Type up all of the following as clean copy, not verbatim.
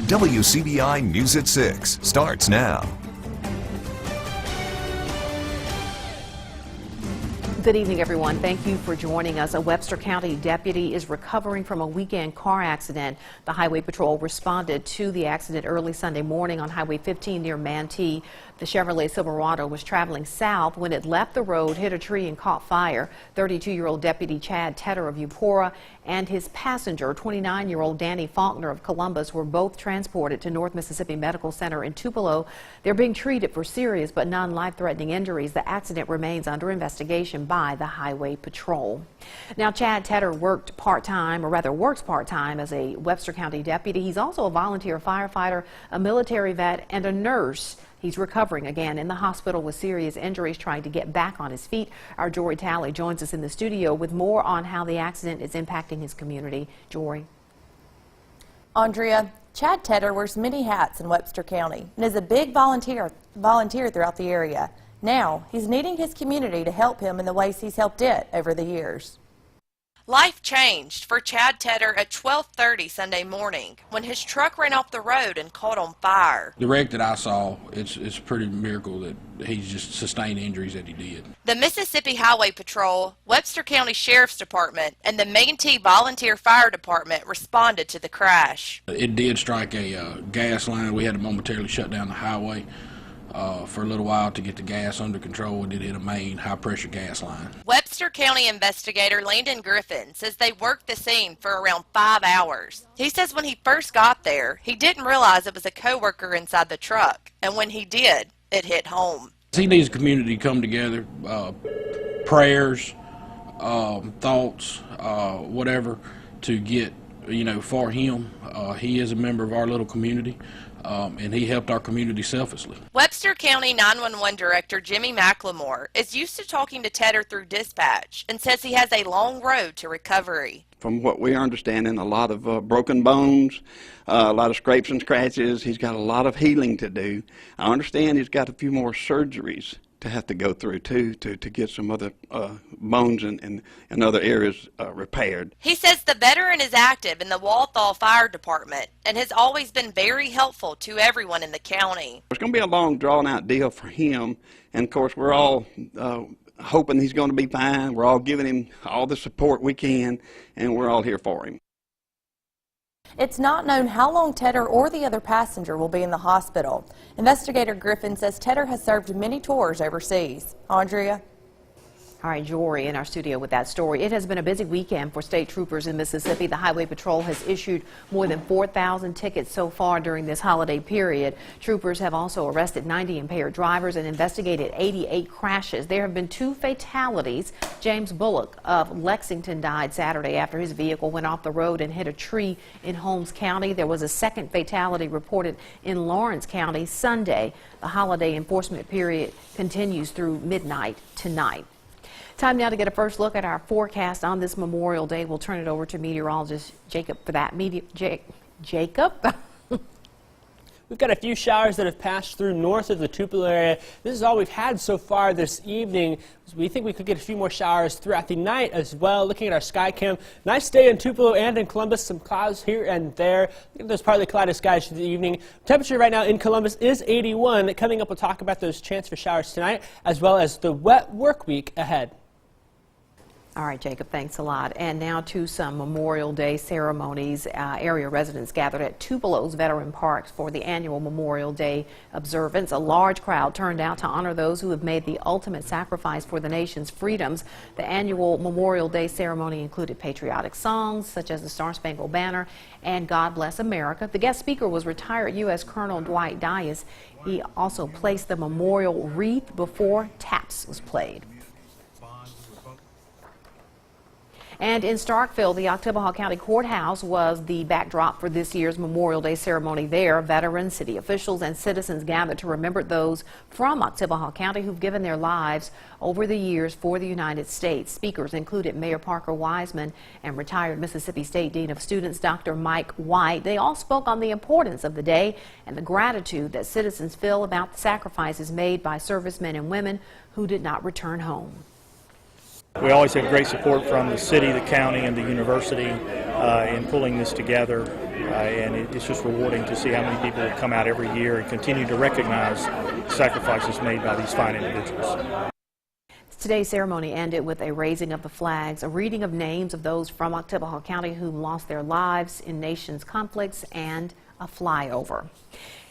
WCBI News at 6 starts now. Good evening, everyone. Thank you for joining us. A Webster County deputy is recovering from a weekend car accident. The Highway Patrol responded to the accident early Sunday morning on Highway 15 near Manatee. The Chevrolet Silverado was traveling south when it left the road, hit a tree, and caught fire. 32-year-old Deputy Chad Tedder of Eupora and his passenger, 29-year-old Danny Faulkner of Columbus, were both transported to North Mississippi Medical Center in Tupelo. They're being treated for serious but non-life-threatening injuries. The accident remains under investigation by the Highway Patrol. Now, Chad Tedder works part-time as a Webster County deputy. He's also a volunteer firefighter, a military vet, and a nurse. He's recovering again in the hospital with serious injuries, trying to get back on his feet. Our Jory Talley joins us in the studio with more on how the accident is impacting his community. Jory. Andrea, Chad Tedder wears many hats in Webster County and is a big volunteer throughout the area. Now, he's needing his community to help him in the ways he's helped it over the years. Life changed for Chad Tedder at 12:30 Sunday morning when his truck ran off the road and caught on fire. The wreck that I saw, it's a pretty miracle that he's just sustained injuries that he did. The Mississippi Highway Patrol, Webster County Sheriff's Department, and the Manatee Volunteer Fire Department responded to the crash. It did strike a gas line. We had to momentarily shut down the highway for a little while to get the gas under control. It did hit a main high-pressure gas line. Webster County investigator Landon Griffin says they worked the scene for around 5 hours. He says when he first got there, he didn't realize it was a coworker inside the truck, and when he did, it hit home. He needs the community to come together, prayers, thoughts, whatever, to get, for him. He is a member of our little community. And he helped our community selflessly. Webster County 911 Director Jimmy McLemore is used to talking to Tedder through dispatch and says he has a long road to recovery. From what we are understanding, a lot of broken bones, a lot of scrapes and scratches. He's got a lot of healing to do. I understand he's got a few more surgeries to have to go through too, to get some other bones and other areas repaired. He says the veteran is active in the Walthall Fire Department and has always been very helpful to everyone in the county. It's going to be a long, drawn-out deal for him, and of course we're all hoping he's going to be fine. We're all giving him all the support we can, and we're all here for him. It's not known how long Tedder or the other passenger will be in the hospital. Investigator Griffin says Tedder has served many tours overseas. Andrea? All right, Jory in our studio with that story. It has been a busy weekend for state troopers in Mississippi. The Highway Patrol has issued more than 4,000 tickets so far during this holiday period. Troopers have also arrested 90 impaired drivers and investigated 88 crashes. There have been 2 fatalities. James Bullock of Lexington died Saturday after his vehicle went off the road and hit a tree in Holmes County. There was a second fatality reported in Lawrence County Sunday. The holiday enforcement period continues through midnight tonight. Time now to get a first look at our forecast on this Memorial Day. We'll turn it over to meteorologist Jacob for that. Jacob? We've got a few showers that have passed through north of the Tupelo area. This is all we've had so far this evening. We think we could get a few more showers throughout the night as well. Looking at our sky cam, nice day in Tupelo and in Columbus. Some clouds here and there. There's partly cloudy skies for the evening. Temperature right now in Columbus is 81. Coming up, we'll talk about those chance for showers tonight as well as the wet work week ahead. All right, Jacob, thanks a lot. And now to some Memorial Day ceremonies. Area residents gathered at Tupelo's Veteran Parks for the annual Memorial Day observance. A large crowd turned out to honor those who have made the ultimate sacrifice for the nation's freedoms. The annual Memorial Day ceremony included patriotic songs such as the Star-Spangled Banner and God Bless America. The guest speaker was retired U.S. Colonel Dwight Dias. He also placed the memorial wreath before taps was played. And in Starkville, the Oktibbeha County Courthouse was the backdrop for this year's Memorial Day ceremony there. Veterans, city officials, and citizens gathered to remember those from Oktibbeha County who've given their lives over the years for the United States. Speakers included Mayor Parker Wiseman and retired Mississippi State Dean of Students Dr. Mike White. They all spoke on the importance of the day and the gratitude that citizens feel about the sacrifices made by servicemen and women who did not return home. We always have great support from the city, the county, and the university in pulling this together. and it's just rewarding to see how many people come out every year and continue to recognize sacrifices made by these fine individuals. Today's ceremony ended with a raising of the flags, a reading of names of those from Oktibbeha County who lost their lives in nation's conflicts, and a flyover.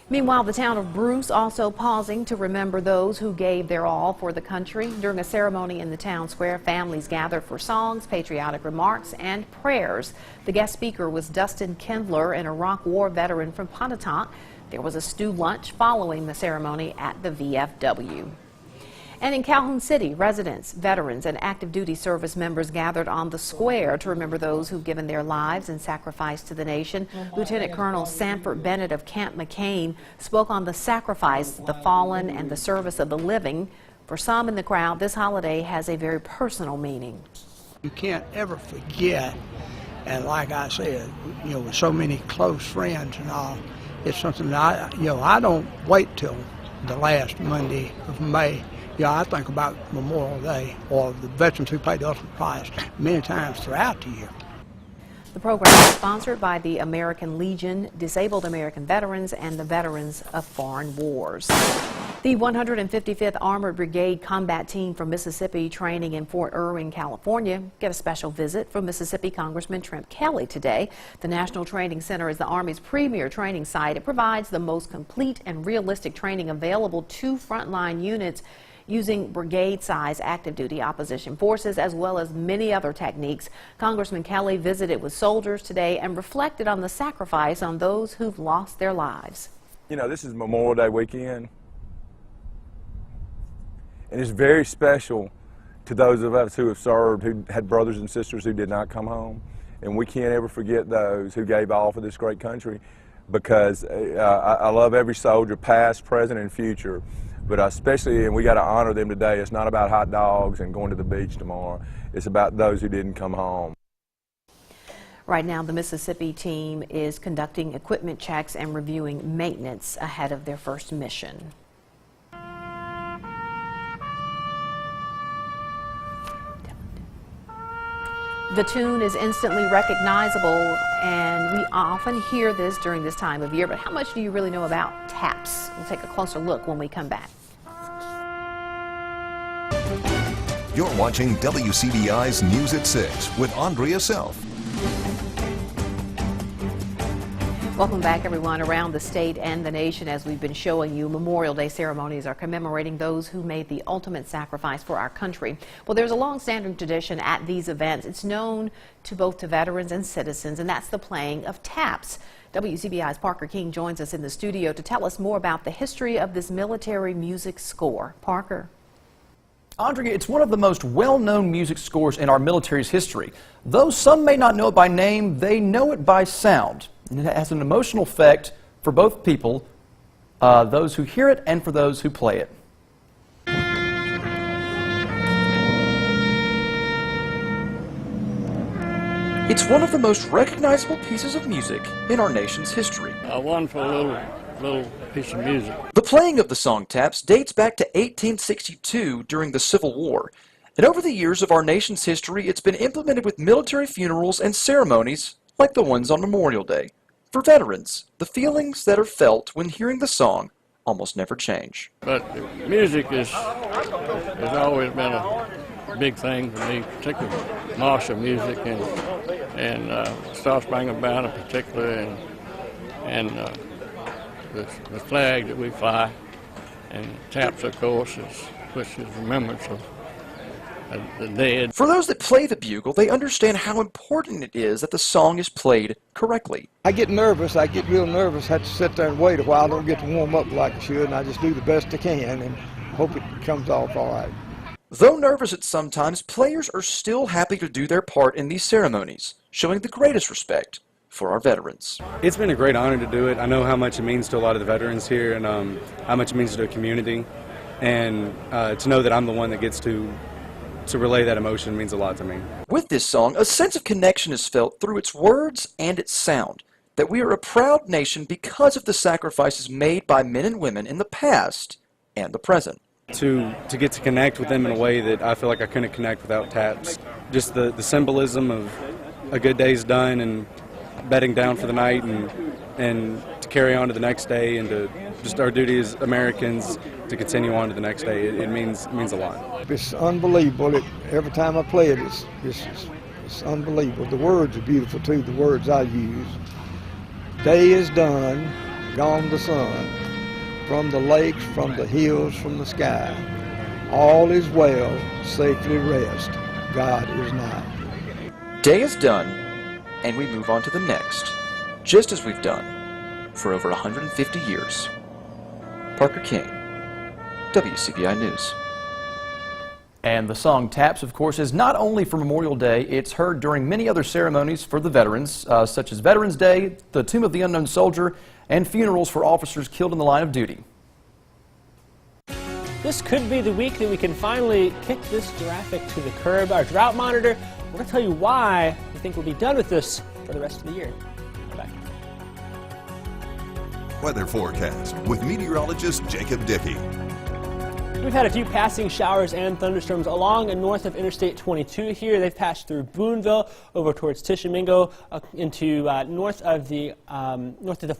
Meanwhile, the town of Bruce also pausing to remember those who gave their all for the country. During a ceremony in the town square, families gathered for songs, patriotic remarks, and prayers. The guest speaker was Dustin Kindler, an Iraq War veteran from Pontotoc. There was a stew lunch following the ceremony at the VFW. And in Calhoun City, residents, veterans, and active duty service members gathered on the square to remember those who've given their lives in sacrifice to the nation. Lieutenant Colonel Sanford Bennett of Camp McCain spoke on the sacrifice, the fallen, and the service of the living. For some in the crowd, this holiday has a very personal meaning. You can't ever forget, and like I said, with so many close friends and all, it's something that I don't wait till the last Monday of May. I think about Memorial Day or the veterans who paid the ultimate price many times throughout the year. The program is sponsored by the American Legion, Disabled American Veterans, and the Veterans of Foreign Wars. The 155th Armored Brigade Combat Team from Mississippi, training in Fort Irwin, California, get a special visit from Mississippi Congressman Trent Kelly today. The National Training Center is the Army's premier training site. It provides the most complete and realistic training available to frontline units using brigade-size active duty opposition forces, as well as many other techniques. Congressman Kelly visited with soldiers today and reflected on the sacrifice on those who've lost their lives. This is Memorial Day weekend, and it's very special to those of us who have served, who had brothers and sisters who did not come home. And we can't ever forget those who gave all for this great country, because I love every soldier, past, present, and future. But especially, and we got to honor them today. It's not about hot dogs and going to the beach tomorrow. It's about those who didn't come home. Right now, the Mississippi team is conducting equipment checks and reviewing maintenance ahead of their first mission. The tune is instantly recognizable, and we often hear this during this time of year, but how much do you really know about taps? We'll take a closer look when we come back. You're watching WCBI's News at 6 with Andrea Self. Welcome back, everyone. Around the state and the nation, as we've been showing you, Memorial Day ceremonies are commemorating those who made the ultimate sacrifice for our country. Well, there's a long-standing tradition at these events. It's known to both to veterans and citizens, and that's the playing of taps. WCBI's Parker King joins us in the studio to tell us more about the history of this military music score. Parker. Andrea, it's one of the most well-known music scores in our military's history. Though some may not know it by name, they know it by sound. And it has an emotional effect for both people, those who hear it and for those who play it. It's one of the most recognizable pieces of music in our nation's history. One for a little piece of music. The playing of the song taps dates back to 1862 during the Civil War. And over the years of our nation's history, it's been implemented with military funerals and ceremonies like the ones on Memorial Day. For veterans, the feelings that are felt when hearing the song almost never change. But music has always been a big thing for me, particularly martial music and Star Spangled Banner in particular, and the flag that we fly, and taps, of course, which is remembrance of the dead. For those that play the bugle, they understand how important it is that the song is played correctly. I get nervous. I get real nervous. I have to sit there and wait a while. I don't get to warm up like I should, and I just do the best I can and hope it comes off all right. Though nervous at some times, players are still happy to do their part in these ceremonies, showing the greatest respect for our veterans. It's been a great honor to do it. I know how much it means to a lot of the veterans here, and how much it means to the community, and to know that I'm the one that gets to relay that emotion means a lot to me. With this song, a sense of connection is felt through its words and its sound, that we are a proud nation because of the sacrifices made by men and women in the past and the present. To get to connect with them in a way that I feel like I couldn't connect without taps. Just the symbolism of a good day's done and bedding down for the night and to carry on to the next day, and to just our duty as Americans to continue on to the next day. It means a lot. It's unbelievable. Every time I play it, it's unbelievable. The words are beautiful too, the words I use. Day is done, gone the sun, from the lakes, from the hills, from the sky. All is well, safely rest, God is nigh. Day is done, and we move on to the next, just as we've done for over 150 years. Parker King, WCBI News. And the song Taps, of course, is not only for Memorial Day, it's heard during many other ceremonies for the veterans, such as Veterans Day, the Tomb of the Unknown Soldier, and funerals for officers killed in the line of duty. This could be the week that we can finally kick this graphic to the curb. Our drought monitor, we're going to tell you why we think we'll be done with this for the rest of the year. Bye. Weather forecast with meteorologist Jacob Dickey. We've had a few passing showers and thunderstorms along and north of Interstate 22 here. They've passed through Boonville over towards Tishomingo into north of the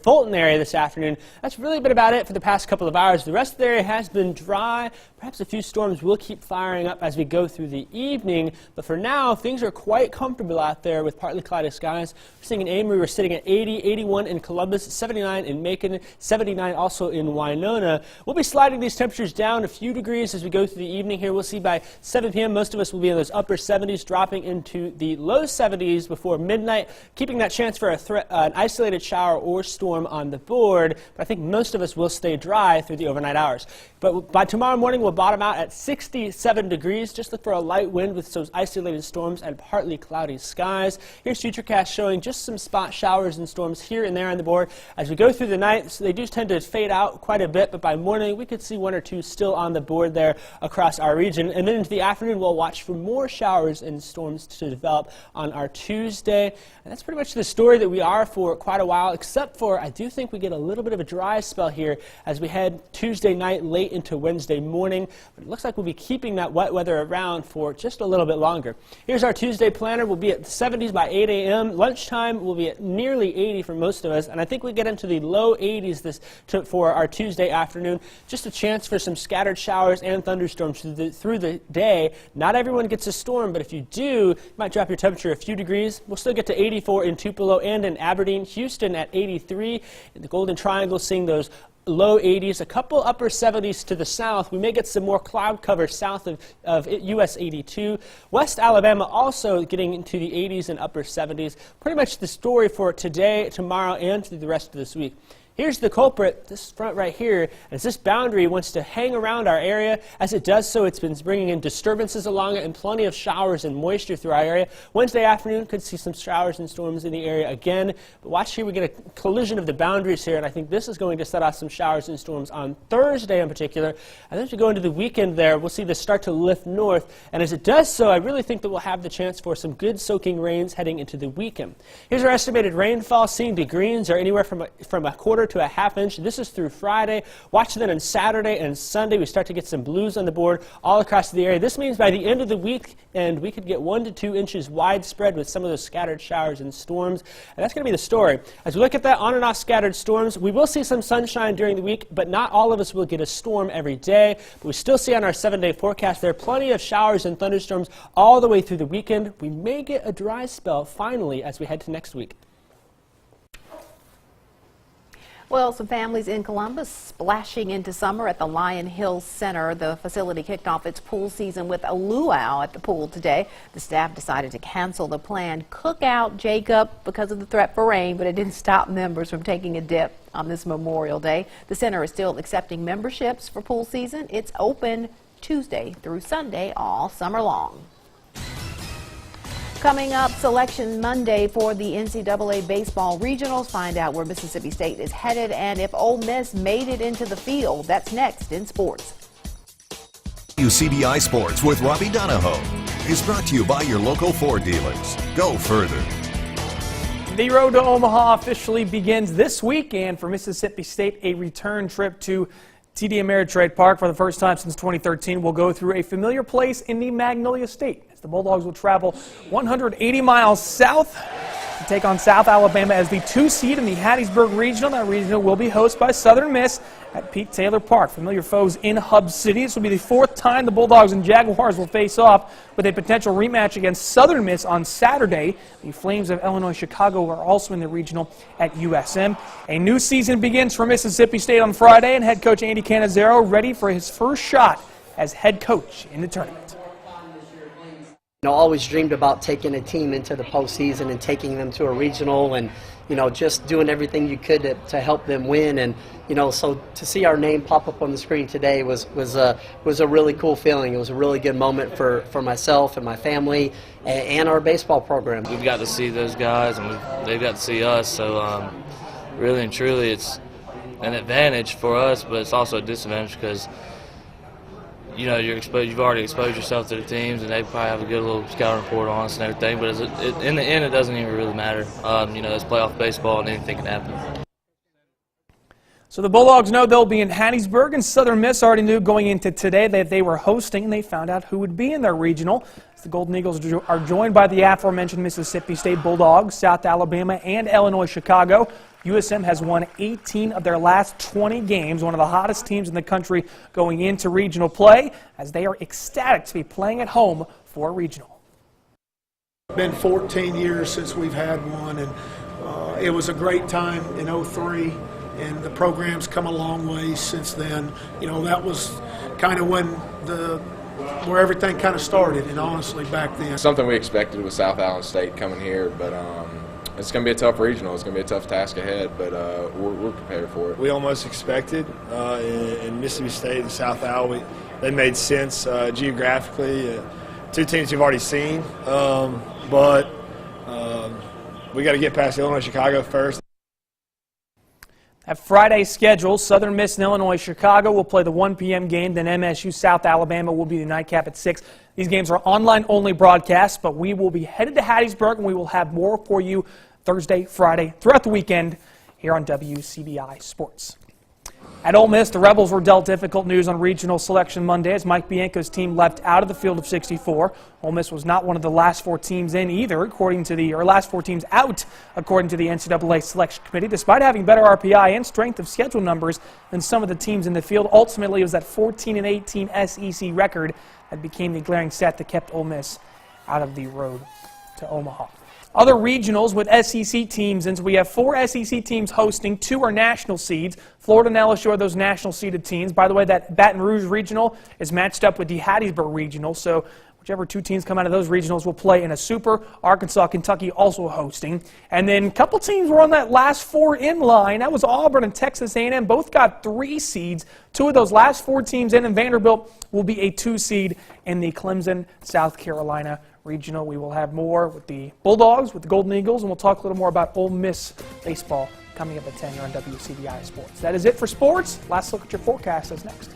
Fulton area this afternoon. That's really been about it for the past couple of hours. The rest of the area has been dry. Perhaps a few storms will keep firing up as we go through the evening, but for now things are quite comfortable out there with partly cloudy skies. We're seeing in Amory, we're sitting at 80, 81 in Columbus, 79 in Macon, 79 also in Winona. We'll be sliding these temperatures down a few degrees as we go through the evening here. We'll see by 7 p.m. most of us will be in those upper 70s, dropping into the low 70s before midnight, keeping that chance for an isolated shower or storm on the board. But I think most of us will stay dry through the overnight hours. But by tomorrow morning, we'll bottom out at 67 degrees. Just look for a light wind with those isolated storms and partly cloudy skies. Here's Futurecast showing just some spot showers and storms here and there on the board. As we go through the night, so they do tend to fade out quite a bit, but by morning, we could see one or two still on the board there across our region. And then into the afternoon, we'll watch for more showers and storms to develop on our Tuesday. And that's pretty much the story that we are for quite a while, except for I do think we get a little bit of a dry spell here as we head Tuesday night late into Wednesday morning. But it looks like we'll be keeping that wet weather around for just a little bit longer. Here's our Tuesday planner. We'll be at the 70s by 8 a.m. Lunchtime will be at nearly 80 for most of us. And I think we get into the low 80s for our Tuesday afternoon. Just a chance for some scattered showers and thunderstorms through the day. Not everyone gets a storm, but if you do, you might drop your temperature a few degrees. We'll still get to 84 in Tupelo and in Aberdeen. Houston at 83. In the Golden Triangle seeing those low 80s, a couple upper 70s to the south. We may get some more cloud cover south of US 82. West Alabama also getting into the 80s and upper 70s. Pretty much the story for today, tomorrow, and through the rest of this week. Here's the culprit, this front right here, as this boundary wants to hang around our area. As it does so, it's been bringing in disturbances along it and plenty of showers and moisture through our area. Wednesday afternoon could see some showers and storms in the area again. But watch here, we get a collision of the boundaries here, and I think this is going to set off some showers and storms on Thursday in particular. And then as we go into the weekend there, we'll see this start to lift north. And as it does so, I really think that we'll have the chance for some good soaking rains heading into the weekend. Here's our estimated rainfall. Seeing the greens are anywhere from a quarter to a half inch. This is through Friday. Watch then on Saturday and Sunday we start to get some blues on the board all across the area. This means by the end of the week, and we could get 1 to 2 inches widespread with some of those scattered showers and storms. And that's going to be the story. As we look at that on and off scattered storms, we will see some sunshine during the week, but not all of us will get a storm every day. But we still see on our 7-day forecast there are plenty of showers and thunderstorms all the way through the weekend. We may get a dry spell finally as we head to next week. Well, some families in Columbus splashing into summer at the Lion Hills Center. The facility kicked off its pool season with a luau at the pool today. The staff decided to cancel the planned cookout, Jacob, because of the threat for rain, but it didn't stop members from taking a dip on this Memorial Day. The center is still accepting memberships for pool season. It's open Tuesday through Sunday all summer long. Coming up, Selection Monday for the NCAA Baseball Regionals. Find out where Mississippi State is headed and if Ole Miss made it into the field. That's next in sports. WCBI Sports with Robbie Donahoe is brought to you by your local Ford dealers. Go further. The road to Omaha officially begins this weekend for Mississippi State. A return trip to TD Ameritrade Park for the first time since 2013 will go through a familiar place in the Magnolia State. as the Bulldogs will travel 180 miles south to take on South Alabama as the 2 seed in the Hattiesburg Regional. That regional will be hosted by Southern Miss at Pete Taylor Park. Familiar foes in Hub City. This will be the 4th time the Bulldogs and Jaguars will face off, with a potential rematch against Southern Miss on Saturday. The Flames of Illinois Chicago are also in the regional at USM. A new season begins for Mississippi State on Friday, and head coach Andy Cannizaro ready for his first shot as head coach in the tournament. Always dreamed about taking a team into the postseason and taking them to a regional, and just doing everything you could to help them win. And so to see our name pop up on the screen today was a really cool feeling. It was a really good moment for myself and my family and our baseball program. We've got to see those guys, and they've got to see us. So really and truly, it's an advantage for us, but it's also a disadvantage because you've already exposed yourself to the teams, and they probably have a good little scouting report on us and everything. But in the end, it doesn't even really matter. It's playoff baseball, and anything can happen. So the Bulldogs know they'll be in Hattiesburg, and Southern Miss already knew going into today that they were hosting, and they found out who would be in their regional. The Golden Eagles are joined by the aforementioned Mississippi State Bulldogs, South Alabama, and Illinois Chicago. USM has won 18 of their last 20 games, one of the hottest teams in the country going into regional play, as they are ecstatic to be playing at home for a regional. It's been 14 years since we've had one, and it was a great time in '03, and the program's come a long way since then. That was kind of where everything kind of started, and honestly back then. Something we expected with South Allen State coming here, but it's going to be a tough regional. It's going to be a tough task ahead, but we're prepared for it. We almost expected in Mississippi State and South Al, they made sense geographically. 2 teams you've already seen, but we got to get past Illinois Chicago first. At Friday's schedule, Southern Miss and Illinois Chicago will play the 1 p.m. game, then MSU South Alabama will be the nightcap at 6. These games are online-only broadcasts, but we will be headed to Hattiesburg, and we will have more for you Thursday, Friday, throughout the weekend here on WCBI Sports. At Ole Miss, the Rebels were dealt difficult news on regional selection Monday as Mike Bianco's team left out of the field of 64. Ole Miss was not one of the last 4 teams in either, last 4 teams out, according to the NCAA Selection Committee. Despite having better RPI and strength of schedule numbers than some of the teams in the field, ultimately it was that 14-18 SEC record that became the glaring set that kept Ole Miss out of the road to Omaha. Other regionals with SEC teams, and we have 4 SEC teams hosting. 2 are national seeds. Florida and LSU are those national seeded teams. By the way, that Baton Rouge regional is matched up with the Hattiesburg regional, so whichever 2 teams come out of those regionals will play in a super. Arkansas, Kentucky also hosting. And then a couple teams were on that last 4 in line. That was Auburn and Texas A&M. Both got 3 seeds. 2 of those last 4 teams in, and Vanderbilt will be a 2 seed in the Clemson, South Carolina regional. We will have more with the Bulldogs, with the Golden Eagles, and we'll talk a little more about Ole Miss baseball coming up at 10 here on WCBI Sports. That is it for sports. Last look at your forecast is next.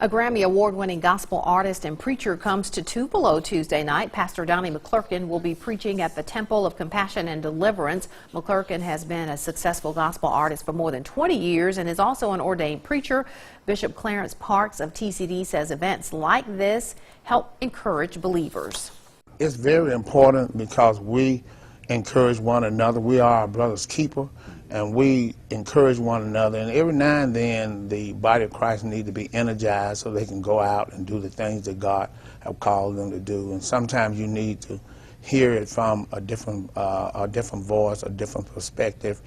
A Grammy Award-winning gospel artist and preacher comes to Tupelo Tuesday night. Pastor Donnie McClurkin will be preaching at the Temple of Compassion and Deliverance. McClurkin has been a successful gospel artist for more than 20 years and is also an ordained preacher. Bishop Clarence Parks of TCD says events like this help encourage believers. It's very important because we encourage one another. We are our brother's keeper, and we encourage one another. And every now and then, the body of Christ needs to be energized so they can go out and do the things that God has called them to do. And sometimes you need to hear it from a different voice, a different perspective.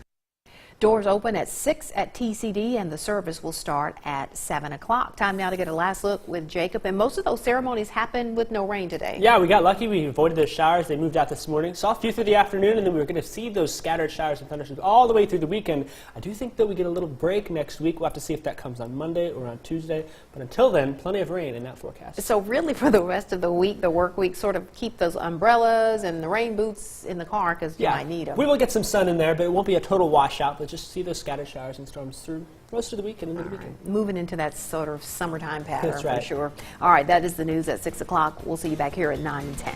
Doors open at 6 at TCD, and the service will start at 7 o'clock. Time now to get a last look with Jacob. And most of those ceremonies happen with no rain today. Yeah, we got lucky. We avoided those showers. They moved out this morning. Saw a few through the afternoon, and then we were going to see those scattered showers and thunderstorms all the way through the weekend. I do think that we get a little break next week. We'll have to see if that comes on Monday or on Tuesday. But until then, plenty of rain in that forecast. So really for the rest of the week, the work week, sort of keep those umbrellas and the rain boots in the car because you might need them. We will get some sun in there, but it won't be a total washout. But just see those scattered showers and storms through most of the week and into the weekend. Moving into that sort of summertime pattern. That's right. For sure. All right, that is the news at 6 o'clock. We'll see you back here at 9 and 10.